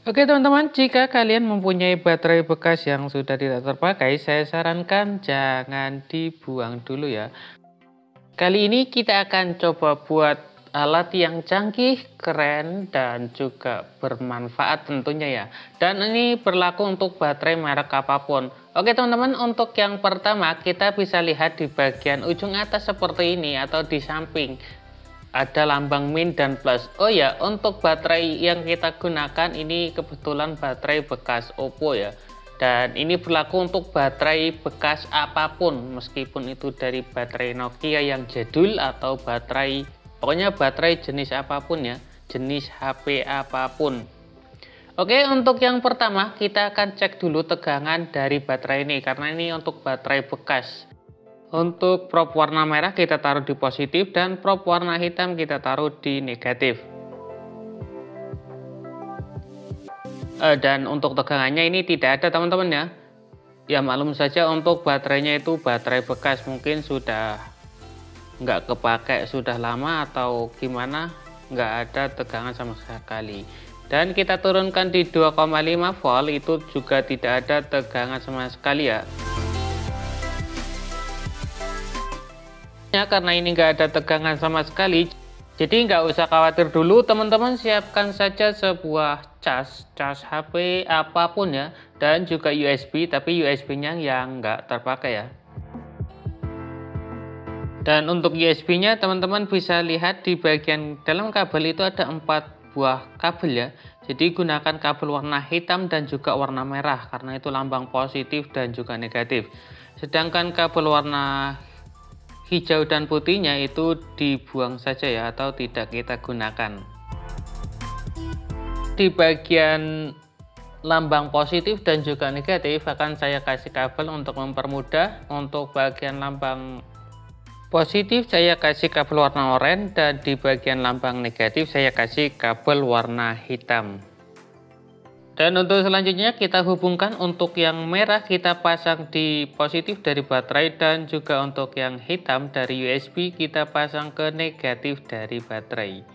Oke teman-teman, jika kalian mempunyai baterai bekas yang sudah tidak terpakai, saya sarankan jangan dibuang dulu ya. Kali ini kita akan coba buat alat yang canggih, keren, dan juga bermanfaat tentunya ya. Dan ini berlaku untuk baterai merek apapun. Oke teman-teman, untuk yang pertama kita bisa lihat di bagian ujung atas seperti ini atau di samping. Ada lambang min dan plus. Oh ya, untuk baterai yang kita gunakan ini kebetulan baterai bekas Oppo ya. Dan ini berlaku untuk baterai bekas apapun, meskipun itu dari baterai Nokia yang jadul atau baterai, pokoknya baterai jenis apapun ya, jenis HP apapun. Oke, untuk yang pertama kita akan cek dulu tegangan dari baterai ini, karena ini untuk baterai bekas. Untuk prop warna merah kita taruh di positif dan prop warna hitam kita taruh di negatif. Dan untuk tegangannya ini tidak ada teman-teman ya. Ya maklum saja untuk baterainya itu baterai bekas, mungkin sudah nggak kepakai sudah lama atau gimana, nggak ada tegangan sama sekali. Dan kita turunkan di 2,5 volt itu juga tidak ada tegangan sama sekali ya. Karena ini nggak ada tegangan sama sekali, jadi nggak usah khawatir dulu teman-teman, siapkan saja sebuah cas HP apapun ya, dan juga USB, tapi USB-nya yang nggak terpakai ya. Dan untuk USB-nya teman-teman bisa lihat di bagian dalam kabel itu ada 4 buah kabel ya. Jadi gunakan kabel warna hitam dan juga warna merah, karena itu lambang positif dan juga negatif. Sedangkan kabel warna hijau dan putihnya itu dibuang saja ya, atau tidak kita gunakan. Di bagian lambang positif dan juga negatif akan saya kasih kabel untuk mempermudah. Untuk bagian lambang positif saya kasih kabel warna oranye, dan di bagian lambang negatif saya kasih kabel warna hitam. Dan untuk selanjutnya kita hubungkan, untuk yang merah kita pasang di positif dari baterai, dan juga untuk yang hitam dari USB kita pasang ke negatif dari baterai.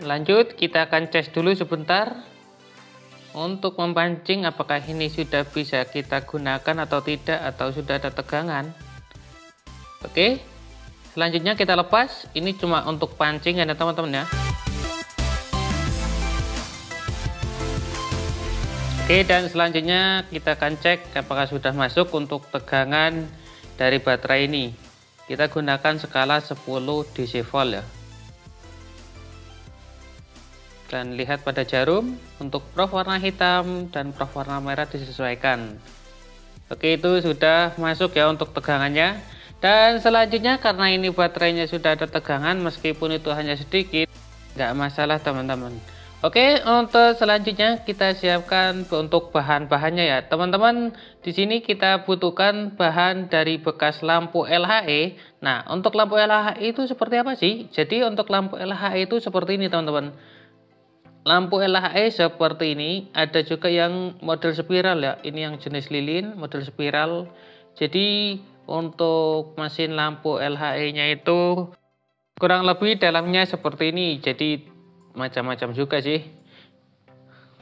Lanjut, kita akan cek dulu sebentar untuk memancing apakah ini sudah bisa kita gunakan atau tidak, atau sudah ada tegangan. Oke. Selanjutnya kita lepas, ini cuma untuk pancing ya teman-teman ya. Oke, dan selanjutnya kita akan cek apakah sudah masuk untuk tegangan dari baterai ini. Kita gunakan skala 10 DC volt ya. Dan lihat pada jarum, untuk prop warna hitam dan prop warna merah disesuaikan. Oke, itu sudah masuk ya untuk tegangannya. Dan selanjutnya karena ini baterainya sudah ada tegangan, meskipun itu hanya sedikit, nggak masalah teman-teman. Oke, untuk selanjutnya kita siapkan untuk bahan-bahannya ya teman-teman. Di sini kita butuhkan bahan dari bekas lampu LHE. Nah, untuk lampu LHE itu seperti apa sih? Jadi untuk lampu LHE itu seperti ini teman-teman. Lampu LHE seperti ini, ada juga yang model spiral ya. Ini yang jenis lilin, model spiral. Jadi untuk mesin lampu LHE-nya itu kurang lebih dalamnya seperti ini. Jadi macam-macam juga sih.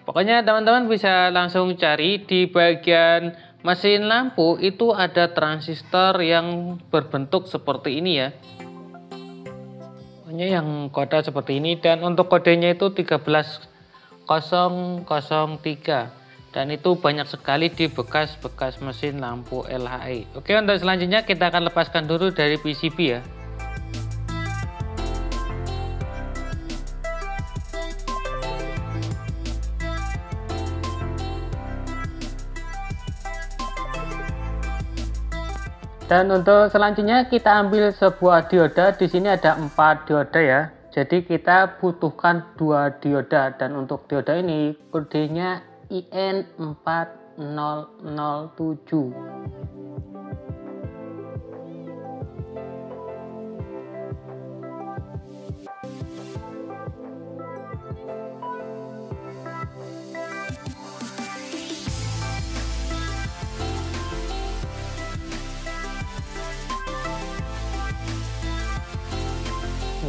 Pokoknya teman-teman bisa langsung cari di bagian mesin lampu itu ada transistor yang berbentuk seperti ini ya. Pokoknya yang kode seperti ini, dan untuk kodenya itu 13003. Dan itu banyak sekali di bekas-bekas mesin lampu LHE. Oke, untuk selanjutnya kita akan lepaskan dulu dari PCB ya. Dan untuk selanjutnya kita ambil sebuah dioda. Di sini ada 4 dioda ya. Jadi kita butuhkan 2 dioda, dan untuk dioda ini kodenya IN4007.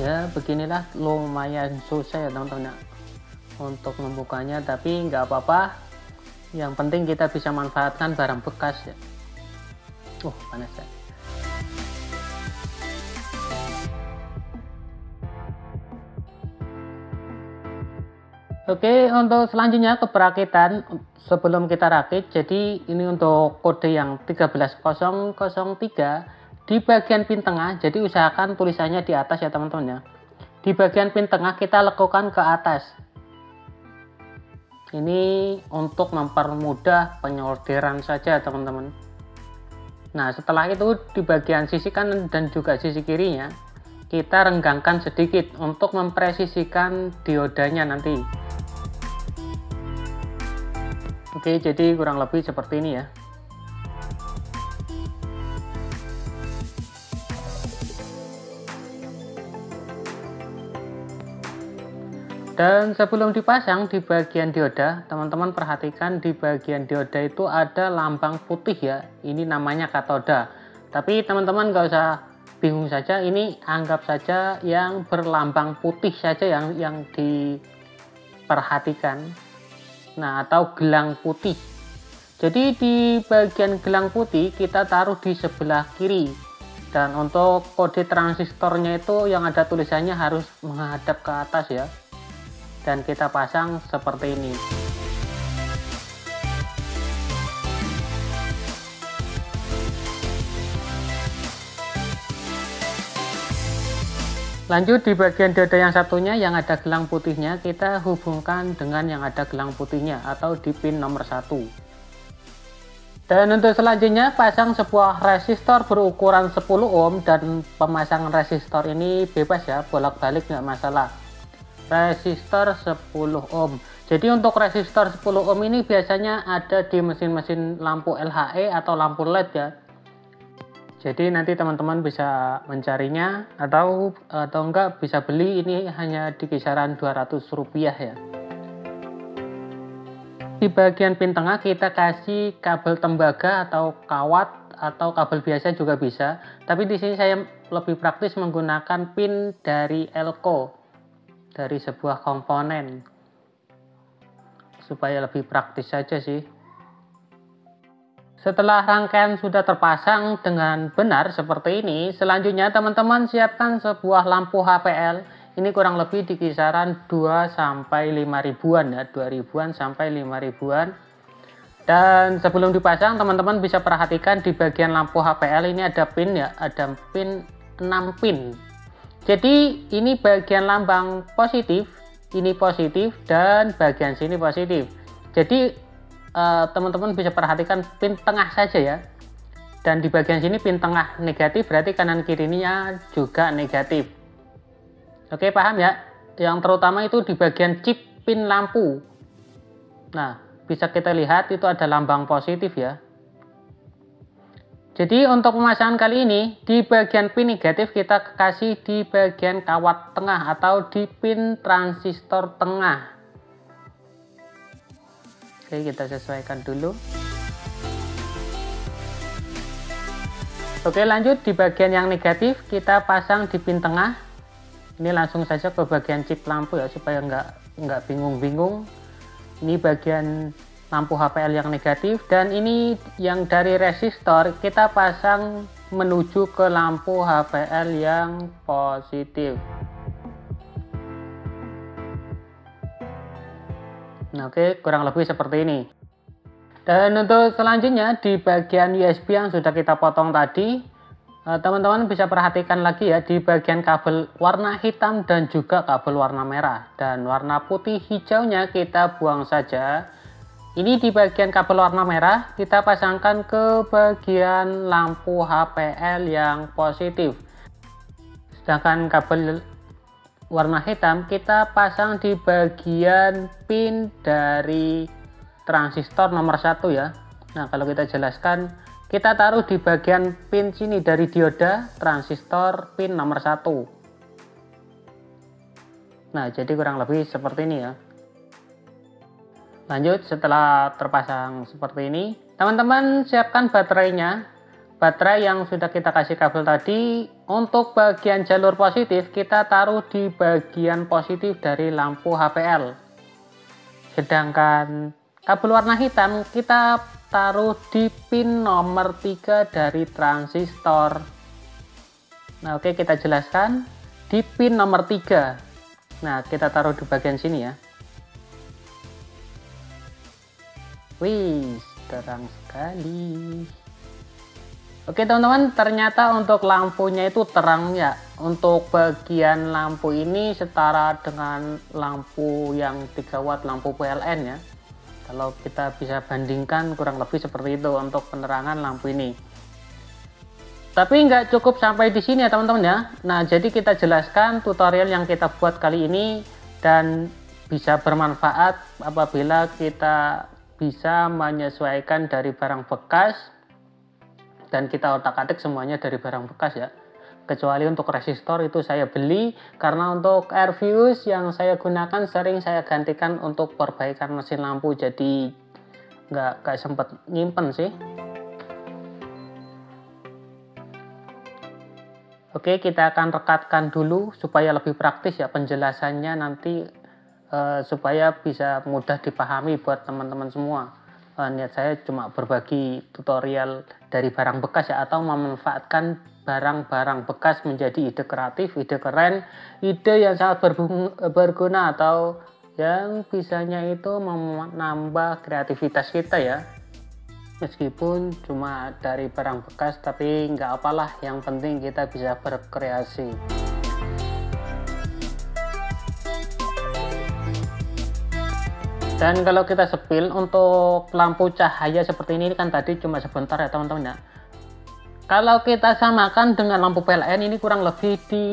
Ya beginilah, lumayan susah ya teman-teman ya untuk membukanya, tapi nggak apa-apa, yang penting kita bisa manfaatkan barang bekas ya. Panas ya. Oke, untuk selanjutnya ke perakitan sebelum kita rakit. Jadi ini untuk kode yang 13003 di bagian pin tengah. Jadi usahakan tulisannya di atas ya teman-teman ya. Di bagian pin tengah kita lekukan ke atas. Ini untuk mempermudah penyortiran saja teman-teman. Nah setelah itu di bagian sisi kanan dan juga sisi kirinya kita renggangkan sedikit untuk mempresisikan diodanya nanti. Oke, jadi kurang lebih seperti ini ya. Dan sebelum dipasang di bagian dioda, teman-teman perhatikan di bagian dioda itu ada lambang putih ya. Ini namanya katoda. Tapi teman-teman nggak usah bingung saja, ini anggap saja yang berlambang putih saja yang diperhatikan. Nah, atau gelang putih. Jadi di bagian gelang putih kita taruh di sebelah kiri. Dan untuk kode transistornya itu yang ada tulisannya harus menghadap ke atas ya. Dan kita pasang seperti ini. Lanjut di bagian dada yang satunya yang ada gelang putihnya, kita hubungkan dengan yang ada gelang putihnya atau di pin nomor 1. Dan untuk selanjutnya pasang sebuah resistor berukuran 10 ohm, dan pemasangan resistor ini bebas ya, bolak-balik nggak masalah. Resistor 10 ohm. Jadi untuk resistor 10 ohm ini biasanya ada di mesin-mesin lampu LHE atau lampu LED ya. Jadi nanti teman-teman bisa mencarinya atau enggak bisa beli, ini hanya di kisaran Rp200 ya. Di bagian pin tengah kita kasih kabel tembaga atau kawat atau kabel biasa juga bisa. Tapi di sini saya lebih praktis menggunakan pin dari Elco, dari sebuah komponen, supaya lebih praktis saja sih. Setelah rangkaian sudah terpasang dengan benar seperti ini, selanjutnya teman-teman siapkan sebuah lampu HPL. Ini kurang lebih di kisaran 2 sampai 5 ribuan ya, 2 ribuan sampai 5 ribuan. Dan sebelum dipasang teman-teman bisa perhatikan di bagian lampu HPL ini ada pin ya, ada pin 6 pin. Jadi ini bagian lambang positif, ini positif, dan bagian sini positif. Jadi teman-teman bisa perhatikan pin tengah saja ya. Dan di bagian sini pin tengah negatif, berarti kanan kirinya juga negatif. Oke, paham ya? Yang terutama itu di bagian chip pin lampu. Nah, bisa kita lihat itu ada lambang positif ya. Jadi untuk pemasangan kali ini di bagian pin negatif kita kasih di bagian kawat tengah atau di pin transistor tengah. Oke, kita sesuaikan dulu. Oke, lanjut di bagian yang negatif kita pasang di pin tengah. Ini langsung saja ke bagian chip lampu ya, supaya nggak bingung-bingung. Ini bagian lampu HPL yang negatif, dan ini yang dari resistor kita pasang menuju ke lampu HPL yang positif. Nah, oke, kurang lebih seperti ini. Dan untuk selanjutnya di bagian USB yang sudah kita potong tadi, teman-teman bisa perhatikan lagi ya, di bagian kabel warna hitam dan juga kabel warna merah, dan warna putih hijaunya kita buang saja. Ini di bagian kabel warna merah kita pasangkan ke bagian lampu HPL yang positif. Sedangkan kabel warna hitam kita pasang di bagian pin dari transistor nomor 1 ya. Nah, kalau kita jelaskan, kita taruh di bagian pin sini dari dioda transistor pin nomor 1. Nah, jadi kurang lebih seperti ini ya. Lanjut, setelah terpasang seperti ini, teman-teman siapkan baterainya. baterai yang sudah kita kasih kabel tadi, untuk bagian jalur positif kita taruh di bagian positif dari lampu HPL. Sedangkan kabel warna hitam kita taruh di pin nomor 3 dari transistor. Nah, oke, kita jelaskan di pin nomor 3. Nah, kita taruh di bagian sini ya. Wih, terang sekali. Oke teman-teman, ternyata untuk lampunya itu terang ya. Untuk bagian lampu ini setara dengan lampu yang 3 watt, lampu PLN ya. Kalau kita bisa bandingkan kurang lebih seperti itu untuk penerangan lampu ini. Tapi nggak cukup sampai di sini ya teman-teman ya. Nah, jadi kita jelaskan tutorial yang kita buat kali ini dan bisa bermanfaat apabila kita bisa menyesuaikan dari barang bekas dan kita otak-atik semuanya dari barang bekas ya. Kecuali untuk resistor itu saya beli, karena untuk air fuse yang saya gunakan sering saya gantikan untuk perbaikan mesin lampu, jadi nggak sempet nyimpen sih. Oke, kita akan rekatkan dulu supaya lebih praktis ya penjelasannya nanti, supaya bisa mudah dipahami buat teman-teman semua. Niat saya cuma berbagi tutorial dari barang bekas ya, atau memanfaatkan barang-barang bekas menjadi ide kreatif, ide keren, ide yang sangat berguna, atau yang bisanya itu menambah kreativitas kita ya. Meskipun cuma dari barang bekas, tapi nggak apalah, yang penting kita bisa berkreasi. Dan kalau kita sepil untuk lampu cahaya seperti ini kan tadi cuma sebentar ya teman-teman ya. Kalau kita samakan dengan lampu PLN, ini kurang lebih di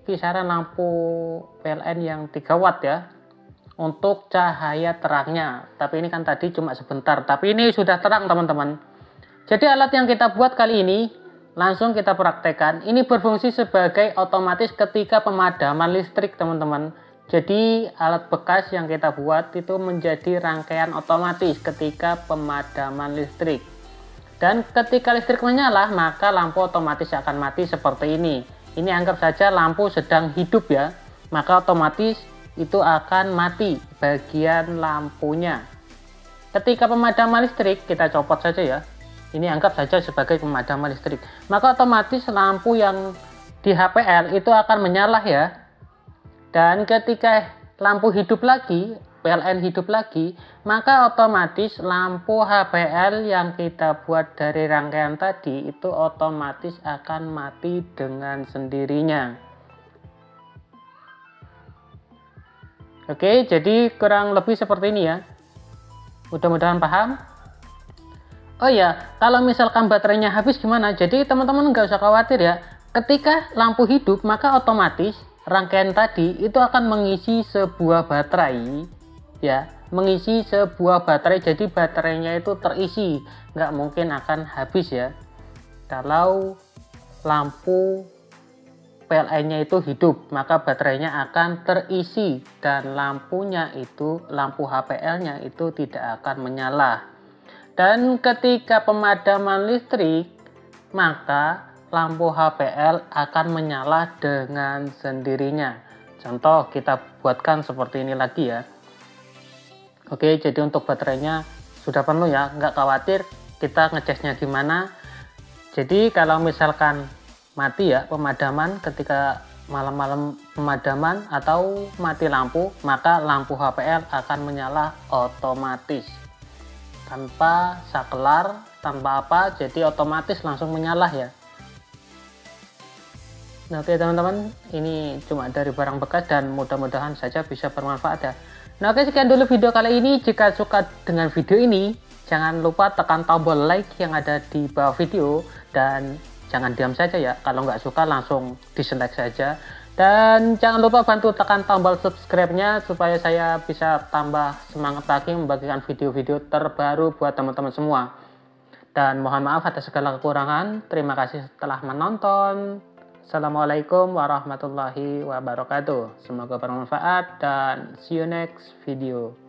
kisaran lampu PLN yang 3 watt ya untuk cahaya terangnya. Tapi ini kan tadi cuma sebentar, tapi ini sudah terang teman-teman. Jadi alat yang kita buat kali ini langsung kita praktekkan. Ini berfungsi sebagai otomatis ketika pemadaman listrik teman-teman. Jadi alat bekas yang kita buat itu menjadi rangkaian otomatis ketika pemadaman listrik. Dan ketika listrik menyala, maka lampu otomatis akan mati seperti ini. Ini anggap saja lampu sedang hidup ya. Maka otomatis itu akan mati bagian lampunya. Ketika pemadaman listrik, kita copot saja ya. Ini anggap saja sebagai pemadaman listrik. Maka otomatis lampu yang di HPL itu akan menyala ya. Dan ketika lampu hidup lagi, PLN hidup lagi, maka otomatis lampu HPL yang kita buat dari rangkaian tadi itu otomatis akan mati dengan sendirinya. Oke, jadi kurang lebih seperti ini ya. Mudah-mudahan paham. Oh ya, kalau misalkan baterainya habis gimana? Jadi teman-teman nggak usah khawatir ya. Ketika lampu hidup, maka otomatis rangkaian tadi itu akan mengisi sebuah baterai ya, mengisi sebuah baterai. Jadi baterainya itu terisi, nggak mungkin akan habis ya kalau lampu PLN-nya itu hidup, maka baterainya akan terisi dan lampunya itu, lampu HPL-nya itu tidak akan menyala. Dan ketika pemadaman listrik, maka lampu HPL akan menyala dengan sendirinya. Contoh kita buatkan seperti ini lagi ya. Oke, jadi untuk baterainya sudah penuh ya, nggak khawatir kita ngecasnya gimana. Jadi kalau misalkan mati ya pemadaman, ketika malam-malam pemadaman atau mati lampu, maka lampu HPL akan menyala otomatis tanpa saklar, tanpa apa, jadi otomatis langsung menyala ya. Nah, oke teman-teman, ini cuma dari barang bekas dan mudah-mudahan saja bisa bermanfaat ya. Nah, oke, sekian dulu video kali ini. Jika suka dengan video ini, jangan lupa tekan tombol like yang ada di bawah video dan jangan diam saja ya. Kalau nggak suka langsung dislike saja. Dan jangan lupa bantu tekan tombol subscribe-nya supaya saya bisa tambah semangat lagi membagikan video-video terbaru buat teman-teman semua. Dan mohon maaf atas segala kekurangan. Terima kasih telah menonton. Assalamualaikum warahmatullahi wabarakatuh. Semoga bermanfaat dan see you next video.